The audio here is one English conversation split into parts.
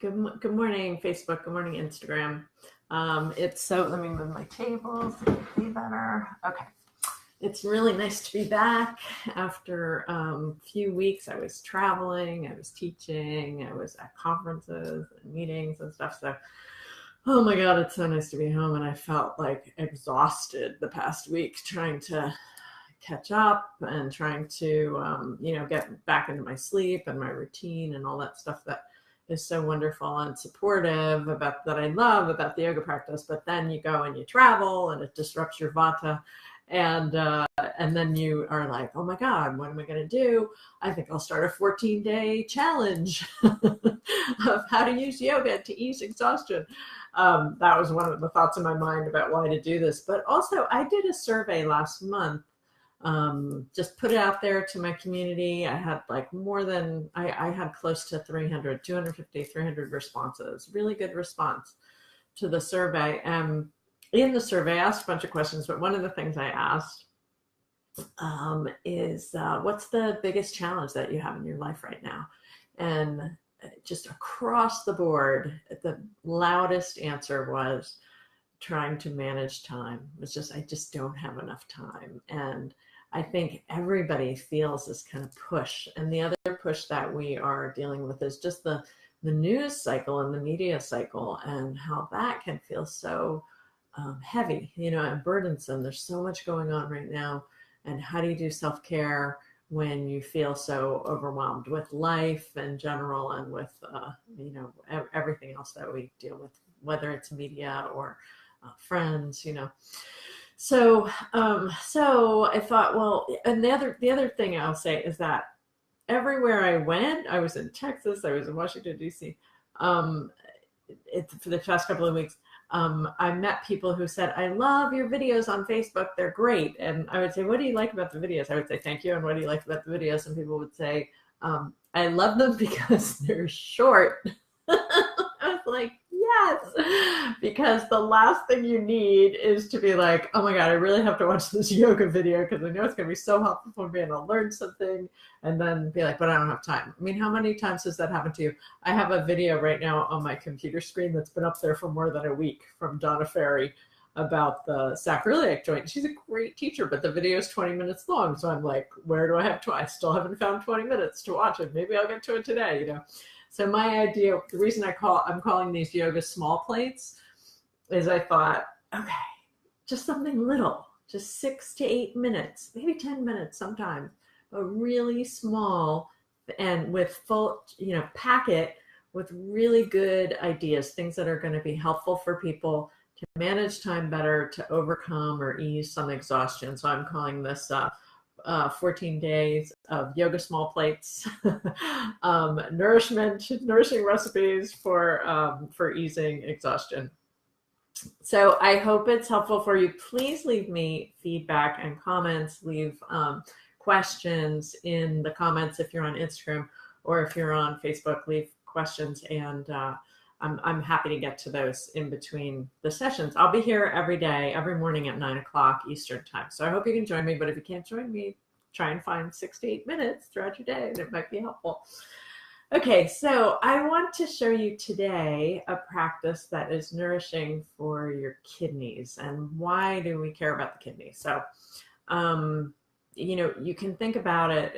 Good morning, Facebook. Good morning, Instagram. Let me move my table so you can see better. Okay. It's really nice to be back after a few weeks. I was traveling, I was teaching, I was at conferences and meetings and stuff. So, oh my God, it's so nice to be home. And I felt like exhausted the past week trying to catch up and trying to, get back into my sleep and my routine and all that stuff that is so wonderful and supportive about that I love about the yoga practice. But then you go and you travel and it disrupts your vata. And then you are like, oh my God, what am I going to do? I think I'll start a 14-day challenge of how to use yoga to ease exhaustion. That was one of the thoughts in my mind about why to do this. But also, I did a survey last month, just put it out there to my community. I had I had close to 250, 300 responses, really good response to the survey. In the survey, I asked a bunch of questions, but one of the things I asked is what's the biggest challenge that you have in your life right now? And just across the board, the loudest answer was trying to manage time. It's just, I just don't have enough time. And I think everybody feels this kind of push. And the other push that we are dealing with is just the news cycle and the media cycle and how that can feel so heavy, and burdensome. There's so much going on right now. And how do you do self-care when you feel so overwhelmed with life in general and with, everything else that we deal with, whether it's media or friends, So I thought, well, and the other thing I'll say is that everywhere I went, I was in Texas, I was in Washington, D.C., for the past couple of weeks, I met people who said, I love your videos on Facebook. They're great. And I would say, what do you like about the videos? I would say, thank you. And what do you like about the videos? And people would say, I love them because they're short. I was like, yes, because the last thing you need is to be like, oh my God, I really have to watch this yoga video because I know it's going to be so helpful for me and I'll learn something, and then be like, but I don't have time. I mean, how many times has that happened to you? I have a video right now on my computer screen that's been up there for more than a week from Donna Ferry about the sacroiliac joint. She's a great teacher, but the video is 20 minutes long. So I'm like, where do I have to? I still haven't found 20 minutes to watch it. Maybe I'll get to it today, So my idea, the reason I'm calling these yoga small plates is I thought, okay, just something little, just 6 to 8 minutes, maybe 10 minutes sometimes, but really small and with full, packet with really good ideas, things that are going to be helpful for people to manage time better, to overcome or ease some exhaustion. So I'm calling this 14 days of yoga small plates, nourishing recipes for easing exhaustion. So I hope it's helpful for you. Please leave me feedback and comments. Leave questions in the comments if you're on Instagram, or if you're on Facebook, leave questions, and I'm happy to get to those in between the sessions. I'll be here every day, every morning at 9 o'clock Eastern time. So I hope you can join me, but if you can't join me, try and find 6 to 8 minutes throughout your day and it might be helpful. Okay, so I want to show you today a practice that is nourishing for your kidneys. And why do we care about the kidneys? So, you can think about it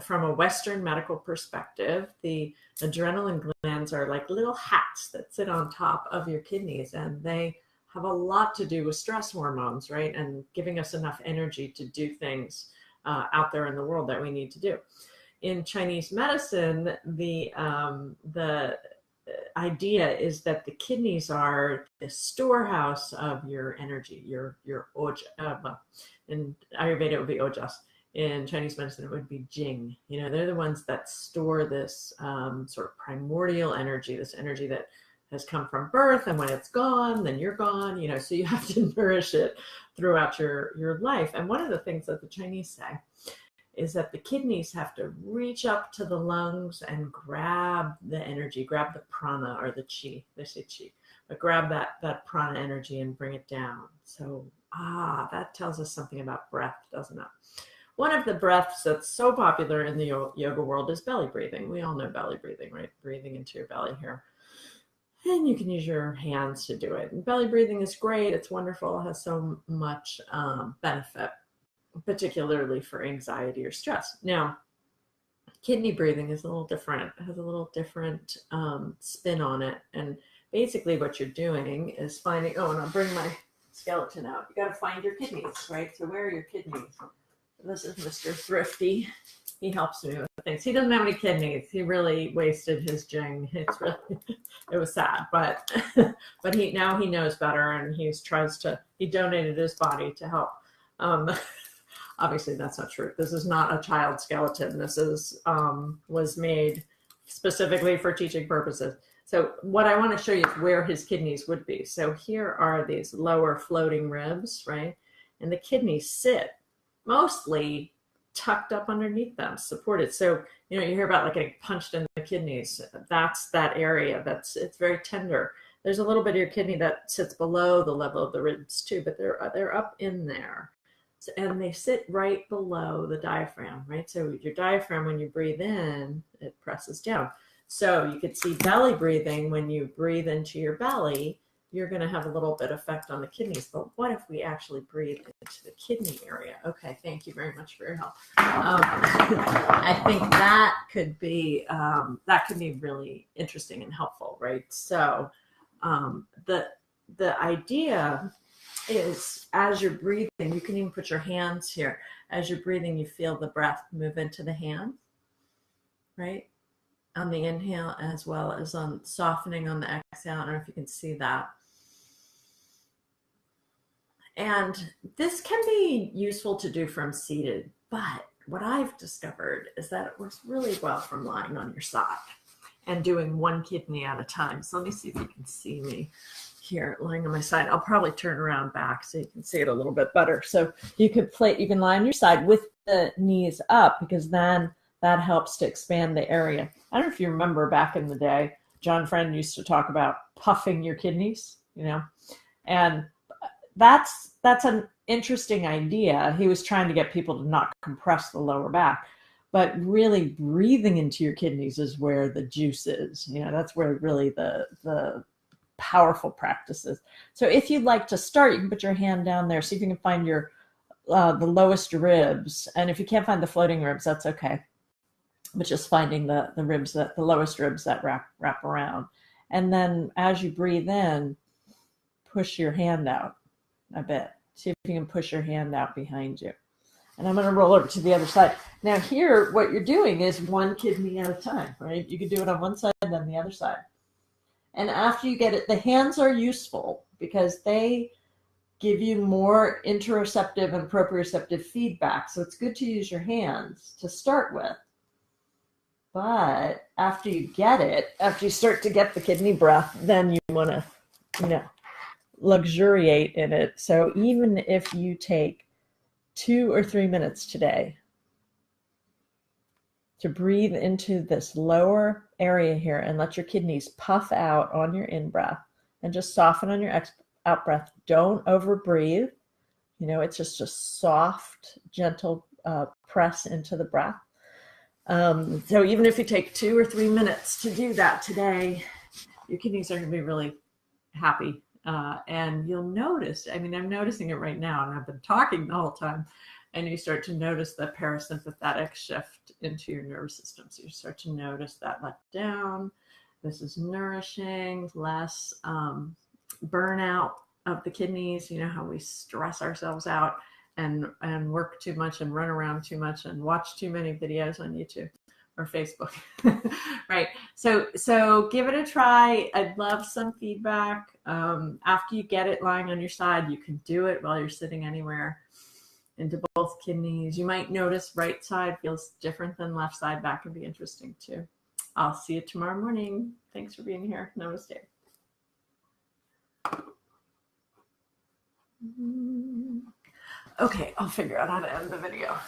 from a Western medical perspective. The adrenaline glands are like little hats that sit on top of your kidneys, and they have a lot to do with stress hormones, right? And giving us enough energy to do things out there in the world that we need to do. In Chinese medicine, the idea is that the kidneys are the storehouse of your energy, your oja. In Ayurveda, it would be ojas. In Chinese medicine, it would be jing. They're the ones that store this sort of primordial energy, this energy that has come from birth, and when it's gone, then you're gone. So you have to nourish it throughout your life. And one of the things that the Chinese say is that the kidneys have to reach up to the lungs and grab the energy, grab the prana or the chi. They say chi, but grab that prana energy and bring it down. So that tells us something about breath, doesn't it? one of the breaths that's so popular in the yoga world is belly breathing. We all know belly breathing, right? Breathing into your belly here. And you can use your hands to do it. And belly breathing is great. It's wonderful. It has so much benefit, particularly for anxiety or stress. Now, kidney breathing is a little different. It has a little different spin on it. And basically what you're doing is finding, oh, and I'll bring my skeleton out. You got to find your kidneys, right? So where are your kidneys? This is Mr. Thrifty. He helps me with things. He doesn't have any kidneys. He really wasted his jing. It was sad, but now he knows better, and he donated his body to help. Obviously that's not true. This is not a child skeleton. This was made specifically for teaching purposes. So what I want to show you is where his kidneys would be. So here are these lower floating ribs, right? And the kidneys sit mostly tucked up underneath them, supported. So, you hear about like getting punched in the kidneys. That's that area. It's very tender. There's a little bit of your kidney that sits below the level of the ribs too, but they're up in there. So, and they sit right below the diaphragm, right? So your diaphragm, when you breathe in, it presses down. So you could see belly breathing. When you breathe into your belly, you're going to have a little bit of effect on the kidneys. But what if we actually breathe into the kidney area? Okay, thank you very much for your help. I think that could be really interesting and helpful, right? So the idea is, as you're breathing, you can even put your hands here. As you're breathing, you feel the breath move into the hands, right? On the inhale, as well as on softening on the exhale. I don't know if you can see that. And this can be useful to do from seated, but what I've discovered is that it works really well from lying on your side and doing one kidney at a time. So let me see if you can see me here lying on my side. I'll probably turn around back so you can see it a little bit better. So you can lie on your side with the knees up, because then that helps to expand the area. I don't know if you remember back in the day, John Friend used to talk about puffing your kidneys, and that's an interesting idea. He was trying to get people to not compress the lower back, but really breathing into your kidneys is where the juice is. That's where really the powerful practice is. So if you'd like to start, you can put your hand down there, see if you can find the lowest ribs. And if you can't find the floating ribs, that's okay. But just finding the ribs, the lowest ribs that wrap around. And then as you breathe in, push your hand out a bit. See if you can push your hand out behind you. And I'm going to roll over to the other side. Now here, what you're doing is one kidney at a time, right? You can do it on one side and then the other side. And after you get it, the hands are useful because they give you more interoceptive and proprioceptive feedback. So it's good to use your hands to start with. But after you start to get the kidney breath, then you want to, luxuriate in it. So even if you take 2 or 3 minutes today to breathe into this lower area here and let your kidneys puff out on your in-breath and just soften on your out-breath. Don't over-breathe. It's just a soft, gentle press into the breath. So even if you take 2 or 3 minutes to do that today, your kidneys are going to be really happy. And you'll notice, I'm noticing it right now, and I've been talking the whole time, and you start to notice the parasympathetic shift into your nervous system. So you start to notice that let down. This is nourishing, less burnout of the kidneys. How we stress ourselves out and work too much and run around too much and watch too many videos on YouTube or Facebook, right? So give it a try. I'd love some feedback. After you get it lying on your side, you can do it while you're sitting anywhere into both kidneys. You might notice right side feels different than left side. That can be interesting too. I'll see you tomorrow morning. Thanks for being here. Namaste. Okay, I'll figure out how to end the video.